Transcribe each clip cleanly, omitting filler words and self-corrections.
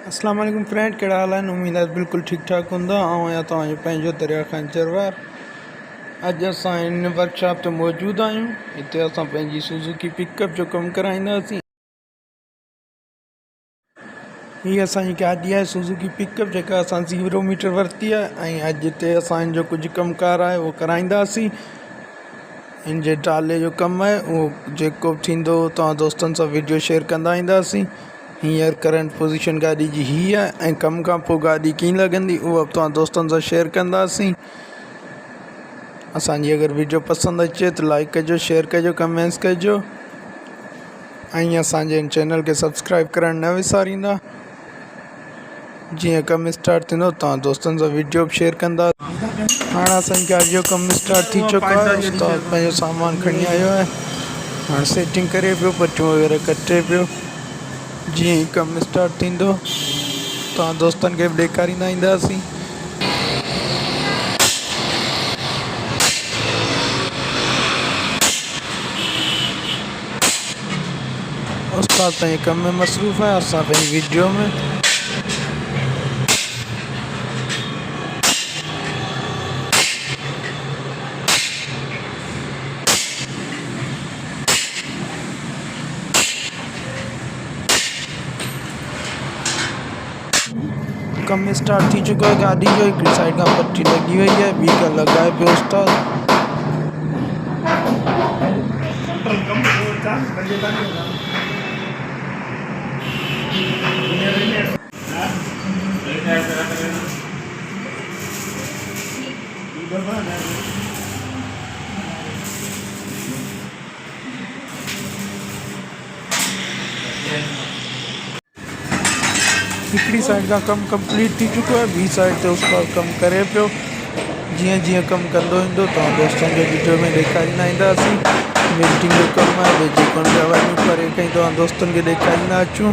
अस्सलाम वालेकुम फ्रेंड, कहिड़ा हाल आहिनि? उम्मीद आहे बिल्कुलु ठीकु ठाक हूंदा। आहियां तव्हांजो पंहिंजो दरिया खां जरवार। अॼु असां हिन वर्कशॉप ते मौजूदु आहियूं। हिते असां पंहिंजी सुज़ुकी पिकअप जो कमु कराईंदासीं। हीअ असांजी गाॾी आहे सुज़ुकी पिकअप, जेका असां 0 मीटर वरिती आहे ऐं अॼु हिते असां हिन जो कुझु कमुकार आहे उहो कराईंदासीं। हिन जे टाले जो कमु आहे, उहो जेको बि थींदो तव्हां दोस्तनि सां वीडियो शेयर कंदा ईंदासीं। हींअर करंट पोजीशन गाॾी जी हीअ आहे ऐं कम खां पोइ गाॾी कीअं लॻंदी उहा बि तव्हां दोस्तनि सां शेयर कंदासीं। असांजी अगरि वीडियो पसंदि अचे त लाइक कजो, शेयर कजो, कमेंट्स कजो ऐं असांजे हिन चैनल खे सब्सक्राइब करणु न विसारींदा। जीअं कमु स्टार्ट थींदो तव्हां दोस्तनि सां वीडियो बि शेयर कंदा। हाणे असांजी गाॾी जो कमु स्टार्ट थी चुको आहे। उस्ताद पंहिंजो सामान खणी आयो आहे, हाणे सेटिंग करे पियो, पटियूं वग़ैरह कटे पियो। जीअं ई कमु स्टार्ट थींदो तव्हां दोस्तनि खे बि ॾेखारींदा ईंदासीं। उस्ताद पंहिंजे कम में मसरूफ़ आहे, असां पंहिंजी वीडियो में। कम स्टार्ट थी चुको है गाड़ी जो। हिकिड़ी साइड खां पट्टी लगी हुई है, ॿी का लगाए पियो उस्ताद। हिकिड़ी साइड का कम कंप्लीट थी चुको है, ॿी साइड ते उस्ताद कमु करे पियो। जीअं जीअं कमु कंदो ईंदो तव्हां दोस्तनि खे वीडियो में ॾेखारींदा ईंदासीं। वेल्डिंग जो कमु आहे, जेको दवाइयूं करे कई तव्हां दोस्तनि खे ॾेखारींदा अचूं।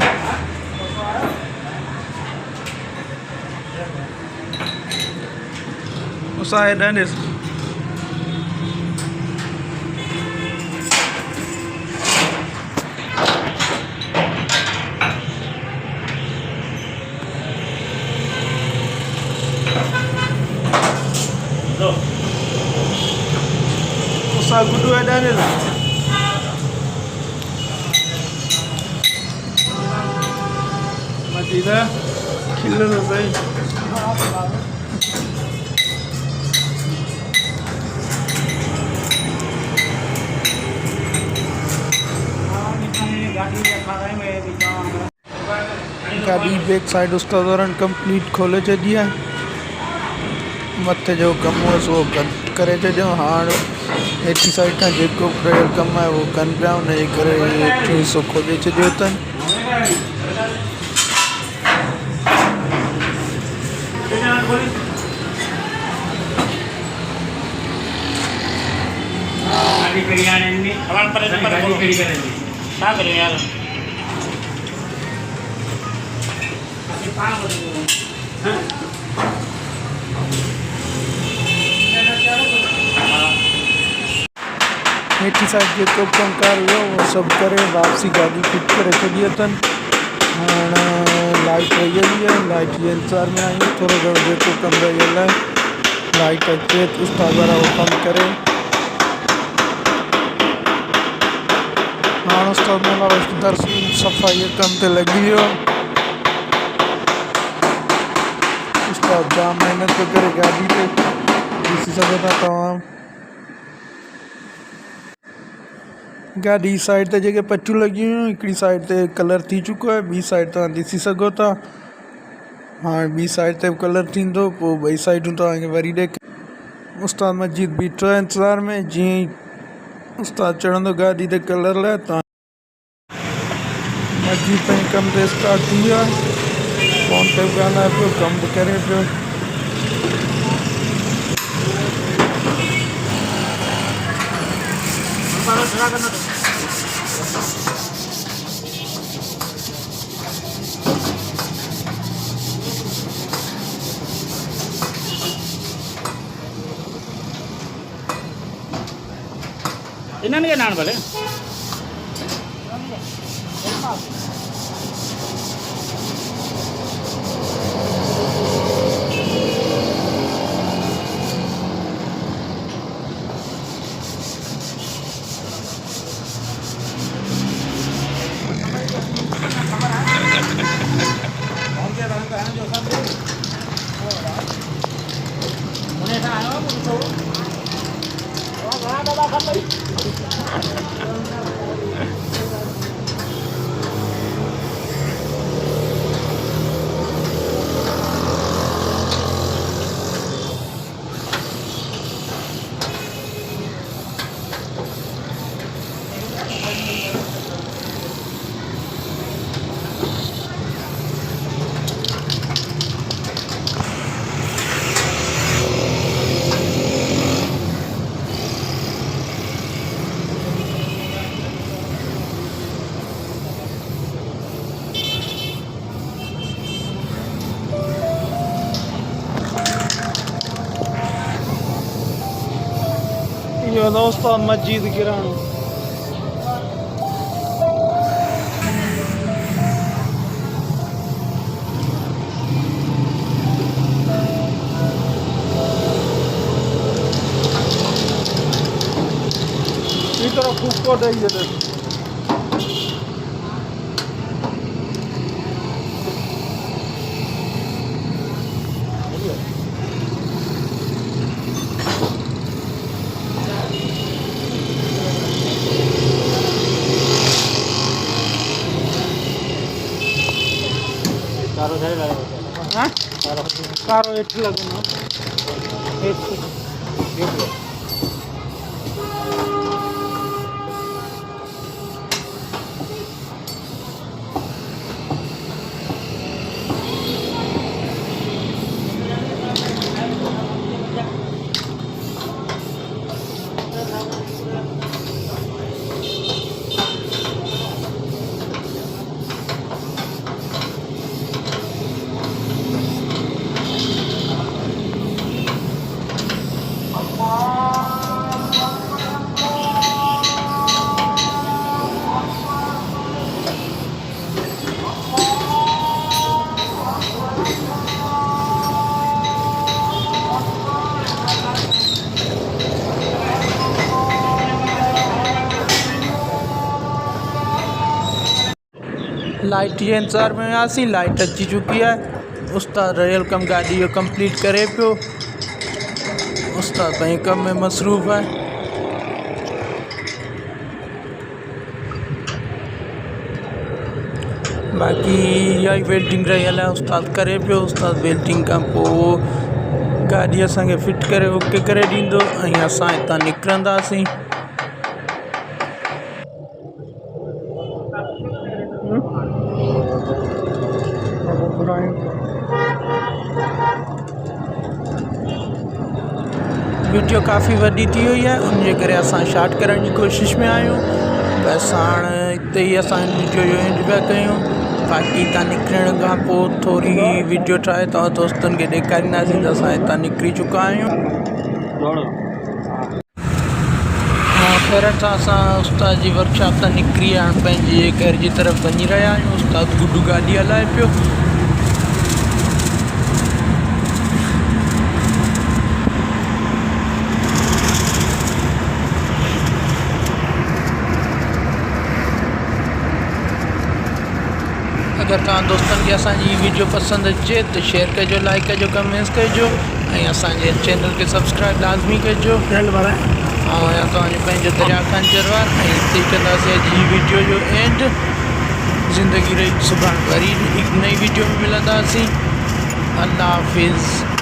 Usaha kudu ada nih lah. Mati dah, killer lah. गाड़ी बैक साइड उस्ताद दौरान कंप्लीट खोले छॾी आहे। मथे जो कमु हुअसि उहो करे छॾियो। हाणे हेठी साइड खां जेको कयल कमु आहे उहो कनि पिया, हुनजे करे हेठि हिसो खोले छॾियो अथनि। हेठी साइड जेको कमुकार हुयो उहो सभु करे वापसी गाॾी फिट करे छॾी अथनि। हाणे लाइट रही आहे, लाइट जे इंतज़ार में आहियूं। थोरो घणो जेको कमु रहियल आहे, लाइट अचे त उस्ताद वारा उहो कमु करे। हाणे उस्ताद में दर्स सफ़ाई कम ते लॻी वियो। उस्ताद जाम महिनत पियो करे गाॾी ते, ॾिसी सघो था तव्हां। गाॾी साइड ते जेके पटियूं लॻियूं हुयूं, हिकिड़ी साइड ते कलर थी चुको आहे, ॿी साइड तव्हां ॾिसी सघो था। हाणे ॿी साइड ते बि कलर थींदो, पोइ ॿई साइडूं तव्हांखे वरी उस्ताद मजीद बीठो आहे इंतज़ार में। जीअं ई उस्ताद चढ़ंदो गाॾी ते कलर लाइ, तव्हां मजीद पंहिंजे कम ते स्टार्ट थी वियो आहे। फ़ोन ते बि ॻाल्हाए पियो, कमु बि करे पियो। इन्हनि खे नान भले ये दोस्तों मस्जिद किरानो ಈ ತರ ಕುಕ್ಕೋಟ ಇದೆ कारो सारे लगे हाँ कारो कारो एट लगना एक लाइट जे इंतज़ार में आसी लाइट अची चुकी है उस्ताद रहियल कम गाड़ी जो कंप्लीट करे पियो उस्ताद पंहिंजे कम में मसरूफ़ है बाक़ी इहा ई वेल्डिंग रहियल है उस्ताद करे पियो उस्ताद वेल्डिंग खां पोइ गाॾी असांखे फिट करे ओके करे ॾींदो ऐं असां हितां निकिरंदासीं वीडियो काफ़ी वॾी थी हुई है उनजे करे असां शॉर्ट करण जी कोशिश में आहियूं बसि हाणे हिते ई असां वीडियो जो एंड पिया कयूं बाक़ी हितां निकिरण खां पोइ थोरी वीडियो ठाहे तव्हां दोस्तनि खे ॾेखारींदासीं त असां हितां निकिरी चुका आहियूं पहिरियों त असां उस्ताद जी वर्कशॉप तां निकिरी हाणे पंहिंजे घर जी तरफ़ वञी रहिया आहियूं उस्ताद गुडू गाॾी हलाए पियो अगर तव्हां दोस्तनि खे असांजी वीडियो पसंदि अचे त शेयर कजो लाइक कजो कमेंट्स कजो ऐं असांजे चैनल खे सब्सक्राइब लाज़मी कजो ऐं तव्हांजो पंहिंजो दरिया ख़ान जरवार ऐं हिते कंदासीं अॼु जी वीडियो जो एंड ज़िंदगी रही सुभाणे वरी हिकु नई वीडियो में मिलंदासीं अल्लाह हाफ़िज़।